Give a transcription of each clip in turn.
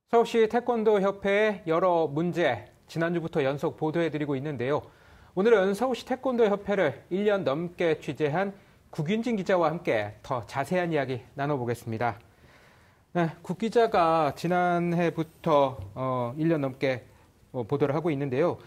서울시 태권도 협회의 여러 문제, 지난주부터 연속 보도해드리고 있는데요. 오늘은 서울시 태권도 협회를 1년 넘게 취재한 국윤진 기자와 함께 더 자세한 이야기 나눠보겠습니다. 네, 국 기자가 지난해부터 1년 넘게 보도를 하고 있는데요.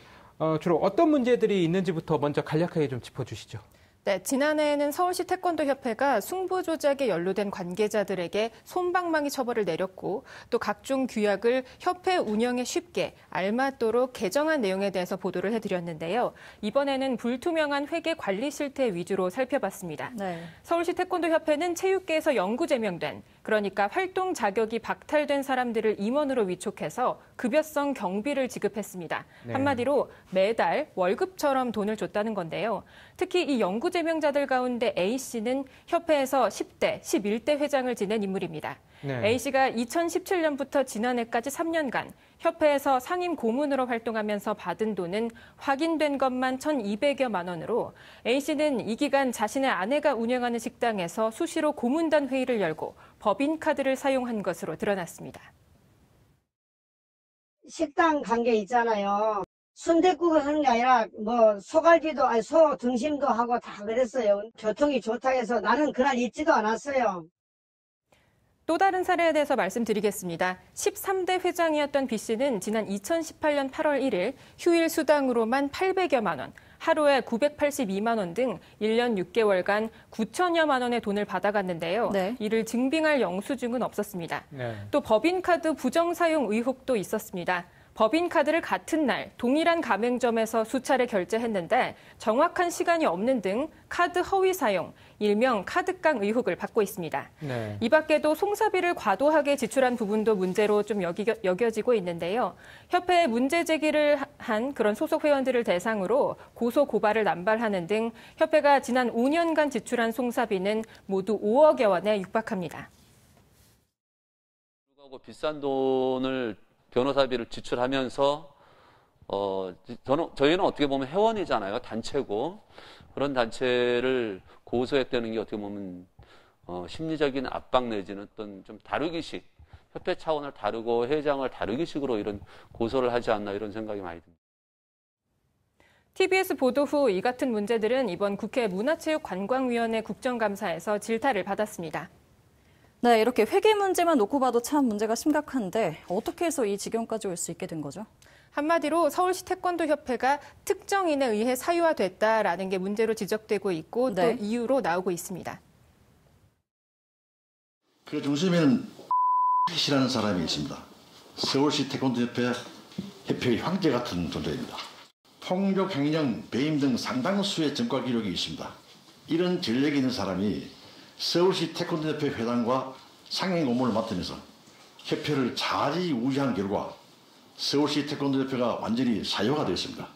주로 어떤 문제들이 있는지부터 먼저 간략하게 좀 짚어주시죠. 네, 지난해에는 서울시 태권도협회가 승부 조작에 연루된 관계자들에게 솜방망이 처벌을 내렸고 또 각종 규약을 협회 운영에 쉽게 알맞도록 개정한 내용에 대해서 보도를 해드렸는데요. 이번에는 불투명한 회계 관리 실태 위주로 살펴봤습니다. 네. 서울시 태권도협회는 체육계에서 영구 제명된, 그러니까 활동 자격이 박탈된 사람들을 임원으로 위촉해서 급여성 경비를 지급했습니다. 네. 한마디로 매달 월급처럼 돈을 줬다는 건데요. 특히 이 영구 제명자들 가운데 A씨는 협회에서 10대, 11대 회장을 지낸 인물입니다. 네. A씨가 2017년부터 지난해까지 3년간 협회에서 상임 고문으로 활동하면서 받은 돈은 확인된 것만 1,200여만 원으로 A씨는 이 기간 자신의 아내가 운영하는 식당에서 수시로 고문단 회의를 열고 법인카드를 사용한 것으로 드러났습니다. 식당 관계 있잖아요. 순댓국을 하는 게 아니라 소갈비도 소 등심도 하고 다 그랬어요. 교통이 좋다 해서 나는 그날 있지도 않았어요. 또 다른 사례에 대해서 말씀드리겠습니다. 13대 회장이었던 B씨는 지난 2018년 8월 1일 휴일 수당으로만 800여만 원, 하루에 982만 원 등 1년 6개월간 9천여만 원의 돈을 받아갔는데요. 네. 이를 증빙할 영수증은 없었습니다. 네. 또 법인카드 부정사용 의혹도 있었습니다. 법인카드를 같은 날 동일한 가맹점에서 수차례 결제했는데 정확한 시간이 없는 등 카드 허위 사용, 일명 카드깡 의혹을 받고 있습니다. 네. 이 밖에도 송사비를 과도하게 지출한 부분도 문제로 좀 여겨지고 있는데요. 협회에 문제 제기를 한 그런 소속 회원들을 대상으로 고소 고발을 남발하는 등 협회가 지난 5년간 지출한 송사비는 모두 5억여 원에 육박합니다. 비싼 돈을 변호사비를 지출하면서 저희는 어떻게 보면 회원이잖아요. 단체고 그런 단체를 고소했다는 게 어떻게 보면 심리적인 압박 내지는 어떤 좀 다루기식, 협회 차원을 다루고 회장을 다루기식으로 이런 고소를 하지 않나 이런 생각이 많이 듭니다. TBS 보도 후 이 같은 문제들은 이번 국회 문화체육관광위원회 국정감사에서 질타를 받았습니다. 네, 이렇게 회계 문제만 놓고 봐도 참 문제가 심각한데 어떻게 해서 이 지경까지 올 수 있게 된 거죠? 한마디로 서울시 태권도협회가 특정인에 의해 사유화됐다라는 게 문제로 지적되고 있고 네. 또 이유로 나오고 있습니다. 그 중심에는 X라는 사람이 있습니다. 서울시 태권도협회 협회의 황제 같은 존재입니다. 폭력, 횡령, 배임 등 상당수의 전과 기록이 있습니다. 이런 전력이 있는 사람이 서울시 태권도협회 회장과 상임 고문을 맡으면서 협회를 좌지우지한 결과 서울시 태권도협회가 완전히 사유화가 되었습니다.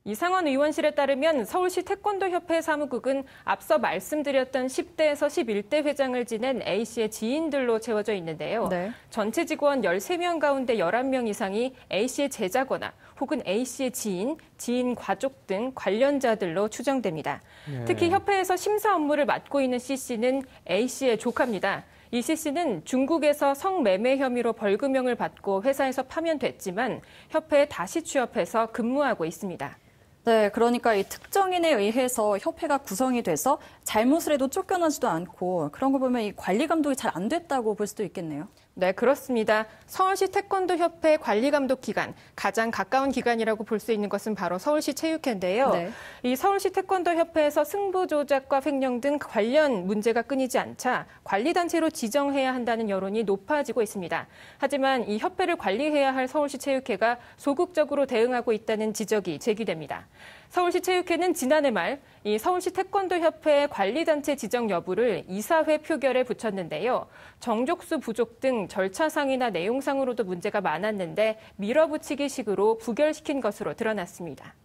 이상원 의원실에 따르면 서울시 태권도협회 사무국은 앞서 말씀드렸던 10대에서 11대 회장을 지낸 A씨의 지인들로 채워져 있는데요. 네. 전체 직원 13명 가운데 11명 이상이 A씨의 제자거나 혹은 A씨의 지인 가족 등 관련자들로 추정됩니다. 네. 특히 협회에서 심사 업무를 맡고 있는 C씨는 A씨의 조카입니다. 이 C씨는 중국에서 성매매 혐의로 벌금형을 받고 회사에서 파면됐지만 협회에 다시 취업해서 근무하고 있습니다. 네, 그러니까 이 특정인에 의해서 협회가 구성이 돼서 잘못을 해도 쫓겨나지도 않고 그런 거 보면 이 관리 감독이 잘 안 됐다고 볼 수도 있겠네요. 네, 그렇습니다. 서울시 태권도협회 관리감독 기관, 가장 가까운 기관이라고 볼 수 있는 것은 바로 서울시 체육회인데요. 네. 이 서울시 태권도협회에서 승부 조작과 횡령 등 관련 문제가 끊이지 않자 관리단체로 지정해야 한다는 여론이 높아지고 있습니다. 하지만 이 협회를 관리해야 할 서울시 체육회가 소극적으로 대응하고 있다는 지적이 제기됩니다. 서울시 체육회는 지난해 말 이 서울시 태권도협회 관리단체 지정 여부를 이사회 표결에 붙였는데요. 정족수 부족 등 절차상이나 내용상으로도 문제가 많았는데 밀어붙이기식으로 부결시킨 것으로 드러났습니다.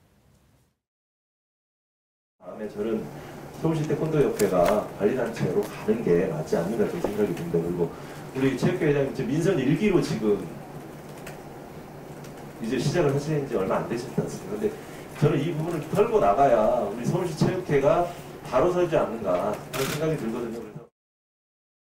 다음에 저는 서울시 태권도협회가 관리단체로 가는 게 맞지 않는가 저 생각이 듭니다. 그리고 우리 체육회 회장님 민선 1기로 지금 이제 시작을 하신 지 얼마 안 되셨지 않습니까? 근데 저는 이 부분을 털고 나가야 우리 서울시 체육회가 바로 서지 않는가 그런 생각이 들거든요. 그래서.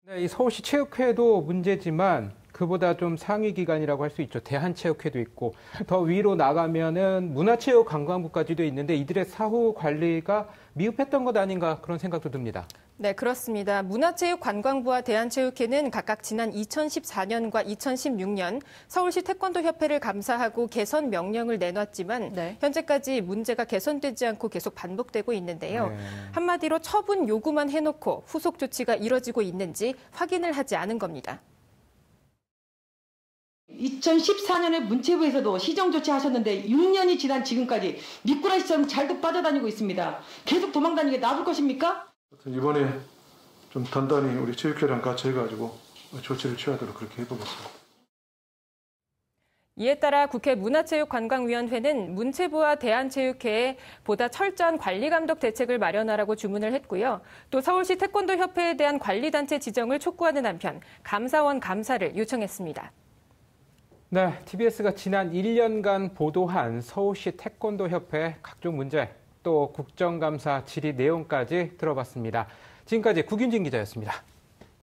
네, 이 서울시 체육회도 문제지만 그보다 좀 상위 기관이라고 할 수 있죠. 대한체육회도 있고 더 위로 나가면은 문화체육관광부까지도 있는데 이들의 사후 관리가 미흡했던 것 아닌가 그런 생각도 듭니다. 네, 그렇습니다. 문화체육관광부와 대한체육회는 각각 지난 2014년과 2016년 서울시 태권도협회를 감사하고 개선 명령을 내놨지만 네. 현재까지 문제가 개선되지 않고 계속 반복되고 있는데요. 네. 한마디로 처분 요구만 해놓고 후속 조치가 이뤄지고 있는지 확인을 하지 않은 겁니다. 2014년에 문체부에서도 시정 조치하셨는데 6년이 지난 지금까지 미꾸라지처럼 잘도 빠져다니고 있습니다. 계속 도망다니게 놔둘 것입니까? 이번에 좀 단단히 우리 체육회랑 같이 해가지고 조치를 취하도록 그렇게 해보겠습니다. 이에 따라 국회 문화체육관광위원회는 문체부와 대한체육회에 보다 철저한 관리감독 대책을 마련하라고 주문을 했고요. 또 서울시 태권도협회에 대한 관리단체 지정을 촉구하는 한편 감사원 감사를 요청했습니다. 네, TBS가 지난 1년간 보도한 서울시 태권도협회 각종 문제, 또 국정감사 질의 내용까지 들어봤습니다. 지금까지 구균진 기자였습니다.